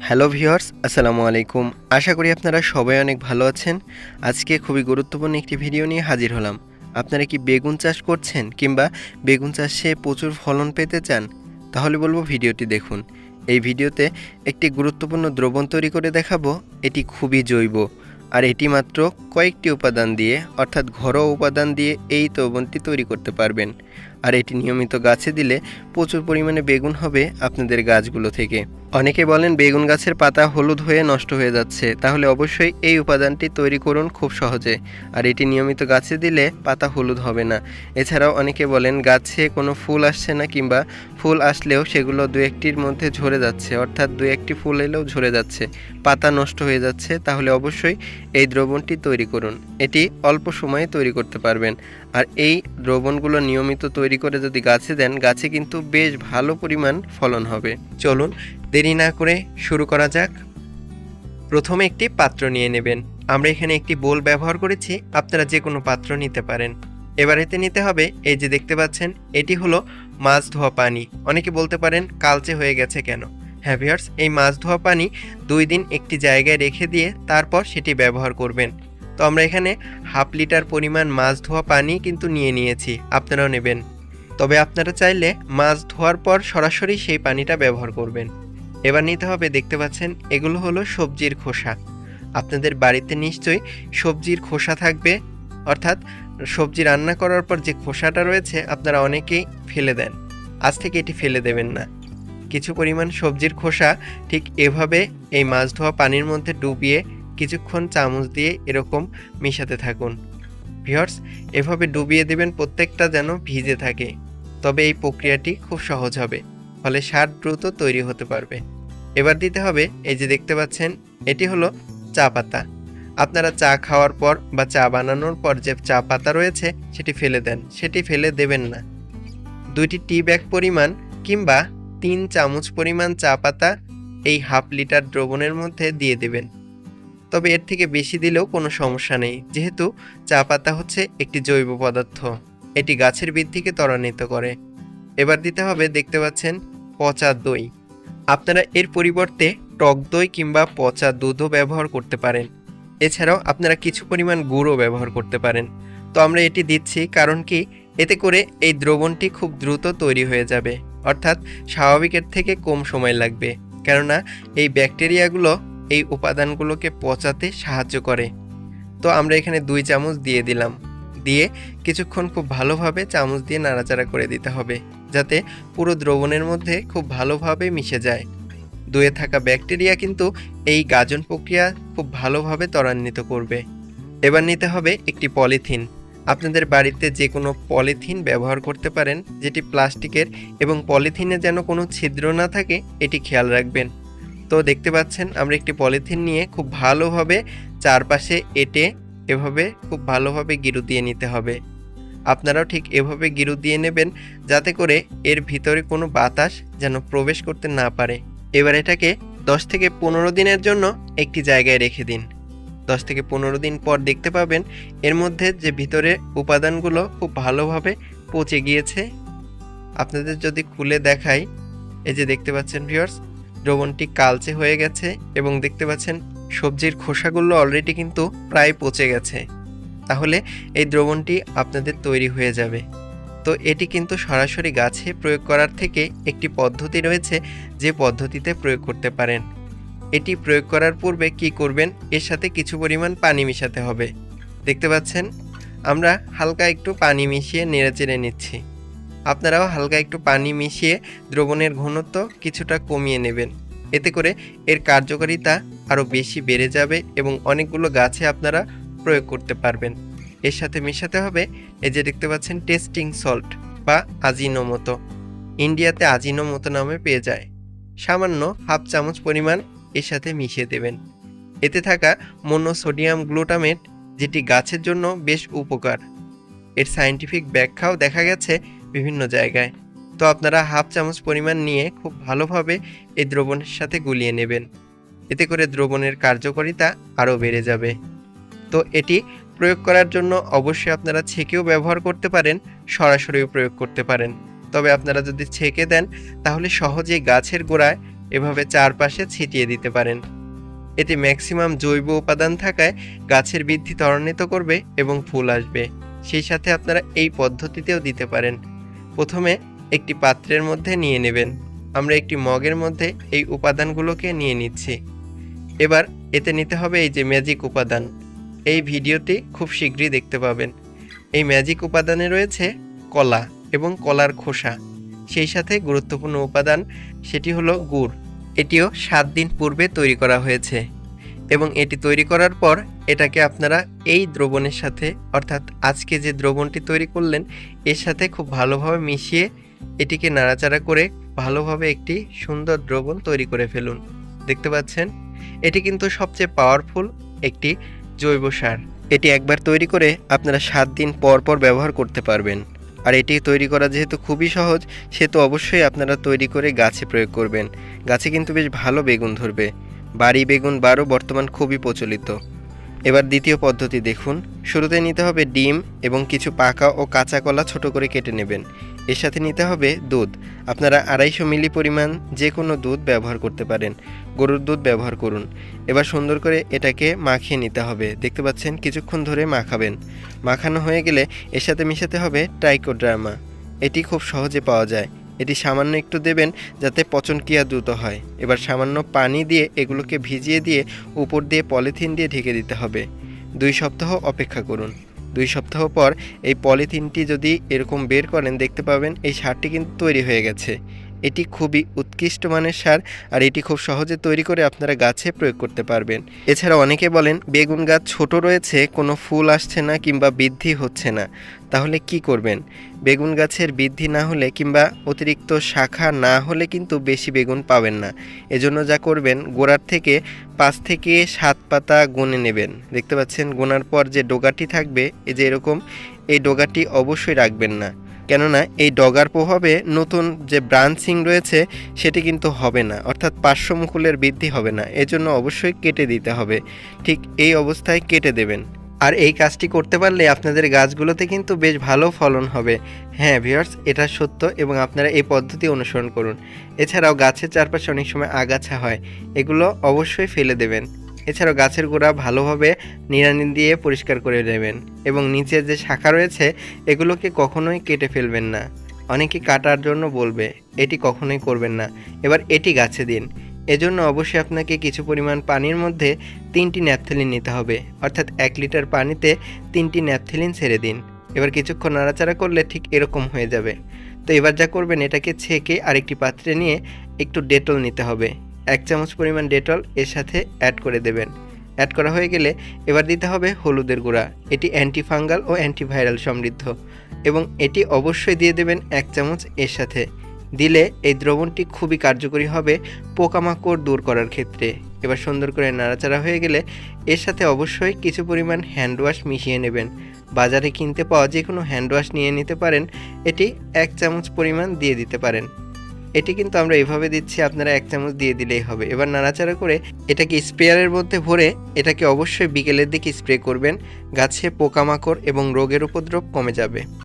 Hello viewers, আসসালামু আলাইকুম। আশা করি আপনারা সবাই অনেক ভালো আছেন। আজকে খুবই গুরুত্বপূর্ণ একটি ভিডিও নিয়ে হাজির হলাম। আপনারা কি বেগুন চাষ করছেন কিংবা বেগুন চাষে প্রচুর ফলন পেতে চান? তাহলে বলবো ভিডিওটি দেখুন। এই ভিডিওতে একটি গুরুত্বপূর্ণ দ্রবণ তৈরি করে দেখাবো। এটি খুবই জৈব, আর এটি মাত্র কয়েকটি উপাদান দিয়ে অর্থাৎ ঘরোয়া উপাদান দিয়ে এই দ্রবণটি তৈরি করতে পারবেন। আর এটি নিয়মিত গাছে দিলে প্রচুর পরিমাণে বেগুন হবে আপনাদের গাছগুলো থেকে। অনেকে বলেন বেগুন গাছের পাতা হলুদ হয়ে নষ্ট হয়ে যাচ্ছে, তাহলে অবশ্যই এই উপাদানটি তৈরি করুন খুব সহজে। আর এটি নিয়মিত গাছে দিলে পাতা হলুদ হবে না। এছাড়াও অনেকে বলেন গাছে কোনো ফুল আসছে না, কিংবা ফুল আসলেও সেগুলো দু একটির মধ্যে ঝরে যাচ্ছে, অর্থাৎ দু একটি ফুল এলেও ঝরে যাচ্ছে, পাতা নষ্ট হয়ে যাচ্ছে। তাহলে অবশ্যই এই দ্রবণটি তৈরি করুন। এটি অল্প সময়ে তৈরি করতে পারবেন। আর এই দ্রবণগুলো নিয়মিত তৈরি করে যদি গাছে দেন, গাছে কিন্তু বেশ ভালো পরিমাণ ফলন হবে। চলুন দেরি না করে শুরু করা যাক। প্রথমে একটি পাত্র নিয়ে নেবেন। আমরা এখানে একটি বোল ব্যবহার করেছি, আপনারা যে কোনো পাত্র নিতে পারেন। এবার এতে নিতে হবে, এই যে দেখতে পাচ্ছেন, এটি হলো মাছ ধোয়া পানি। অনেকে বলতে পারেন কালচে হয়ে গেছে কেন? হ্যাঁ ভিউয়ার্স, এই মাছ ধোয়া পানি 2 দিন একটি জায়গায় রেখে দিয়ে তারপর সেটি ব্যবহার করবেন। তো আমরা এখানে হাফ লিটার পরিমাণ মাছ ধোয়া পানি কিন্তু নিয়ে নিয়েছি, আপনারাও নেবেন। তবে আপনারা চাইলে মাছ ধোয়ার পর সরাসরি সেই পানিটা ব্যবহার করবেন। এবার নিতে হবে, দেখতে পাচ্ছেন, এগুলো হলো সবজির খোসা। আপনাদের বাড়িতে নিশ্চয়ই সবজির খোসা থাকবে, অর্থাৎ সবজি রান্না করার পর যে খোসাটা রয়েছে আপনারা অনেকেই ফেলে দেন। আজ থেকে এটি ফেলে দেবেন না। কিছু পরিমাণ সবজির খোসা ঠিক এভাবে এই মাছ ধোয়া পানির মধ্যে ডুবিয়ে কিছুক্ষণ চামচ দিয়ে এরকম মিশাতে থাকুন। ভিউয়ার্স, এভাবে ডুবিয়ে দেবেন, প্রত্যেকটা যেন ভিজে থাকে। তবে এই প্রক্রিয়াটি খুব সহজ হবে, ফলে সার দ্রুত তৈরি হতে পারবে। এবার দিতে হবে, এই যে দেখতে পাচ্ছেন, এটি হলো চা পাতা। আপনারা চা খাওয়ার পর বা চা বানানোর পর যে চা পাতা রয়েছে সেটি ফেলে দেন, সেটি ফেলে দেবেন না। 2টি টি ব্যাগ পরিমাণ কিংবা 3 চামচ পরিমাণ চা পাতা এই হাফ লিটার দ্রবণের মধ্যে দিয়ে দেবেন। তবে এর থেকে বেশি দিলেও কোনো সমস্যা নেই, যেহেতু চা পাতা হচ্ছে একটি জৈব পদার্থ, এটি গাছের বৃদ্ধিকে ত্বরান্বিত করে। এবার দিতে হবে, দেখতে পাচ্ছেন, পচা দই। আপনারা এর পরিবর্তে টক দই কিংবা পচা দুধও ব্যবহার করতে পারেন। এছাড়াও আপনারা কিছু পরিমাণ গুঁড়ও ব্যবহার করতে পারেন। তো আমরা এটি দিচ্ছি কারণ কি, এতে করে এই দ্রবণটি খুব দ্রুত তৈরি হয়ে যাবে, অর্থাৎ স্বাভাবিকের থেকে কম সময় লাগবে। কেননা এই ব্যাকটেরিয়াগুলো এই উপাদানগুলোকে পচাতে সাহায্য করে। তো আমরা এখানে 2 চামচ দিয়ে দিলাম। দিয়ে কিছুক্ষণ খুব ভালোভাবে চামচ দিয়ে নাড়াচাড়া করে দিতে হবে, যাতে পুরো দ্রবণের মধ্যে খুব ভালোভাবে মিশে যায়। দইয়ে থাকা ব্যাকটেরিয়া কিন্তু এই গাজন প্রক্রিয়া খুব ভালোভাবে ত্বরান্বিত করবে। এবার নিতে হবে একটি পলিথিন। আপনাদের বাড়িতে যে কোনো পলিথিন ব্যবহার করতে পারেন, যেটি প্লাস্টিকের, এবং পলিথিনে যেন কোনো ছিদ্র না থাকে এটি খেয়াল রাখবেন। তো দেখতে পাচ্ছেন, আমরা একটি পলিথিন নিয়ে খুব ভালোভাবে চারপাশে এঁটে এভাবে খুব ভালোভাবে গিরু দিয়ে নিতে হবে। আপনারাও ঠিক এভাবে গিরু দিয়ে নেবেন, যাতে করে এর ভিতরে কোনো বাতাস যেন প্রবেশ করতে না পারে। এবার এটাকে 10 থেকে 15 দিনের জন্য একটি জায়গায় রেখে দিন। 10 থেকে 15 দিন পর দেখতে পাবেন এর মধ্যে যে ভিতরে উপাদানগুলো খুব ভালোভাবে পচে গিয়েছে। আপনাদের যদি খুলে দেখাই, এই যে দেখতে পাচ্ছেন ভিউয়ার্স, দ্রবণটি কালচে হয়ে গেছে, এবং দেখতে পাচ্ছেন সবজির খোসাগুলো অলরেডি কিন্তু প্রায় পচে গেছে। তাহলে এই দ্রবণটি আপনাদের তৈরি হয়ে যাবে। তো এটি কিন্তু সরাসরি গাছে প্রয়োগ করার থেকে একটি পদ্ধতি রয়েছে, যে পদ্ধতিতে প্রয়োগ করতে পারেন। এটি প্রয়োগ করার পূর্বে কি করবেন, এর সাথে কিছু পরিমাণ পানি মিশাতে হবে। দেখতে পাচ্ছেন, আমরা হালকা একটু পানি মিশিয়ে নেড়েচেড়ে নিচ্ছি। আপনারাও হালকা একটু পানি মিশিয়ে দ্রবণের ঘনত্ব কিছুটা কমিয়ে নেবেন। এতে করে এর কার্যকারিতা আরও বেশি বেড়ে যাবে এবং অনেকগুলো গাছে আপনারা প্রয়োগ করতে পারবেন। এর সাথে মেশাতে হবে, এই যে দেখতে পাচ্ছেন, টেস্টিং সল্ট বা আজিনোমোটো। ইন্ডিয়াতে আজিনোমোটো নামে পেয়ে যায়। সামান্য হাফ চামচ পরিমাণ এর সাথে মিশিয়ে দেবেন। এতে থাকা মনোসোডিয়াম গ্লুটামেট, যেটি গাছের জন্য বেশ উপকার, এর সায়েন্টিফিক ব্যাখ্যাও দেখা গেছে বিভিন্ন জায়গায়। তো আপনারা হাফ চামচ পরিমাণ নিয়ে খুব ভালোভাবে এই দ্রবণের সাথে গুলিয়ে নেবেন। এতে করে দ্রবণের কার্যকারিতা আরও বেড়ে যাবে। তো এটি প্রয়োগ করার জন্য অবশ্যই আপনারা ছেঁকেও ব্যবহার করতে পারেন, সরাসরিও প্রয়োগ করতে পারেন। তবে আপনারা যদি ছেঁকে দেন, তাহলে সহজেই গাছের গোড়ায় এভাবে চারপাশে ছিটিয়ে দিতে পারেন। এতে ম্যাক্সিমাম জৈব উপাদান থাকায় গাছের বৃদ্ধি ত্বরান্বিত করবে এবং ফুল আসবে। সেই সাথে আপনারা এই পদ্ধতিতেও দিতে পারেন। প্রথমে একটি পাত্রের মধ্যে নিয়ে নেবেন। আমরা একটি মগের মধ্যে এই উপাদানগুলোকে নিয়ে নিচ্ছি। এবার এতে নিতে হবে এই যে ম্যাজিক উপাদান। এই ভিডিওটি খুব শীঘ্রই দেখতে পাবেন। এই ম্যাজিক উপাদানে রয়েছে কলা এবং কলার খোসা। সেই সাথে গুরুত্বপূর্ণ উপাদান সেটি হলো গুড়। এটিও 7 দিন পূর্বে তৈরি করা হয়েছে এবং এটি তৈরি করার পর এটাকে আপনারা এই দ্রবণের সাথে, অর্থাৎ আজকে যে দ্রবণটি তৈরি করলেন এর সাথে খুব ভালোভাবে মিশিয়ে এটিকে নাড়াচাড়া করে ভালোভাবে একটি সুন্দর দ্রবণ তৈরি করে ফেলুন। দেখতে পাচ্ছেন, এটি কিন্তু সবচেয়ে পাওয়ারফুল একটি জৈব সার। এটি একবার তৈরি করে আপনারা 7 দিন পর পর ব্যবহার করতে পারবেন। আর এটি তৈরি করা যেহেতু খুবই সহজ, সেহেতু অবশ্যই আপনারা তৈরি করে গাছে প্রয়োগ করবেন। গাছে কিন্তু বেশ ভালো বেগুন ধরবে। বাড়ি বেগুন বারো বর্তমান খুবই প্রচলিত। এবার দ্বিতীয় পদ্ধতি দেখুন। শুরুতে নিতে হবে ডিম এবং কিছু পাকা ও কাঁচা কলা ছোট করে কেটে নেবেন। এর সাথে নিতে হবে দুধ। আপনারা 250 মিলি পরিমাণ যে কোনো দুধ ব্যবহার করতে পারেন, গরুর দুধ ব্যবহার করুন। এবার সুন্দর করে এটাকে মাখিয়ে নিতে হবে। দেখতে পাচ্ছেন, কিছুক্ষণ ধরে মাখাবেন। মাখানো হয়ে গেলে এর সাথে মিশাতে হবে ট্রাইকোডার্মা। এটি খুব সহজে পাওয়া যায়। এটি সামান্য একটু দেবেন যাতে পচনক্রিয়া দ্রুত হয়। এবার সামান্য পানি দিয়ে এগুলোকে ভিজিয়ে দিয়ে উপর দিয়ে পলিথিন দিয়ে ঢেকে দিতে হবে। 2 সপ্তাহ অপেক্ষা করুন। 2 সপ্তাহ পর এই পলিথিনটি যদি এরকম বের করেন, দেখতে পাবেন এই সারটি কিন্তু তৈরি হয়ে গেছে। এটি খুবই উৎকৃষ্ট মানের সার, আর এটি খুব সহজে তৈরি করে আপনারা গাছে প্রয়োগ করতে পারবেন। এছাড়া অনেকে বলেন বেগুন গাছ ছোট রয়েছে, কোনো ফুল আসছে না কিংবা বৃদ্ধি হচ্ছে না, তাহলে কি করবেন? বেগুন গাছের বৃদ্ধি না হলে কিংবা অতিরিক্ত শাখা না হলে কিন্তু বেশি বেগুন পাবেন না। এজন্য যা করবেন, গোড়ার থেকে 5 থেকে 7 পাতা গুনে নেবেন। দেখতে পাচ্ছেন, গোনার পর যে ডগাটি থাকবে, এই যে এরকম, এই ডগাটি অবশ্যই রাখবেন না। কেননা এই ডগার প্রভাবে নতুন যে ব্রাঞ্চিং রয়েছে সেটি কিন্তু হবে না, অর্থাৎ পার্শ্বমুকুলের বৃদ্ধি হবে না। এজন্য অবশ্যই কেটে দিতে হবে। ঠিক এই অবস্থায় কেটে দেবেন। আর এই কাজটি করতে পারলে আপনাদের গাছগুলোতে কিন্তু বেশ ভালো ফলন হবে। হ্যাঁ ভিউয়ার্স, এটা সত্য এবং আপনারা এই পদ্ধতি অনুসরণ করুন। এছাড়াও গাছের চারপাশে অনেক সময় আগাছা হয়, এগুলো অবশ্যই ফেলে দেবেন। এছাড়াও গাছের গোড়া ভালোভাবে নিড়ানি দিয়ে পরিষ্কার করে নেবেন এবং নিচের যে শাখা রয়েছে এগুলোকে কখনোই কেটে ফেলবেন না। অনেকে কাটার জন্য বলবে, এটি কখনোই করবেন না। এবার এটি গাছে দিন। এজন্য অবশ্যই আপনাকে কিছু পরিমাণ পানির মধ্যে 3টি ন্যাপথলিন নিতে হবে, অর্থাৎ 1 লিটার পানিতে 3টি ন্যাপথলিন ছেড়ে দিন। এবার কিছুক্ষণ নাড়াচাড়া করলে ঠিক এরকম হয়ে যাবে। তো এবার যা করবেন, এটাকে ছেঁকে আরেকটি পাত্রে নিয়ে একটু ডেটল নিতে হবে। 1 চামচ পরিমাণ ডেটল এর সাথে অ্যাড করে দেবেন। অ্যাড করা হয়ে গেলে এবার দিতে হবে হলুদের গুঁড়া। এটি অ্যান্টিফাঙ্গাল ও অ্যান্টিভাইরাল সমৃদ্ধ এবং এটি অবশ্যই দিয়ে দেবেন 1 চামচ এর সাথে। দিলে এই দ্রবণটি খুবই কার্যকরী হবে পোকামাকড় দূর করার ক্ষেত্রে। এবার সুন্দর করে নাড়াচাড়া হয়ে গেলে এর সাথে অবশ্যই কিছু পরিমাণ হ্যান্ড ওয়াশ মিশিয়ে নেবেন। বাজারে কিনতে পাওয়া যে কোনো হ্যান্ড ওয়াশ নিয়ে নিতে পারেন। এটি 1 চামচ পরিমাণ দিয়ে দিতে পারেন। এটি কিন্তু আমরা এভাবে দিচ্ছি, আপনারা 1 চামচ দিয়ে দিলেই হবে। এবার নাড়াচাড়া করে এটাকে স্প্রেয়ারের মধ্যে ভরে এটাকে অবশ্যই বিকেলের দিকে স্প্রে করবেন। গাছে পোকামাকড় এবং রোগের উপদ্রব কমে যাবে।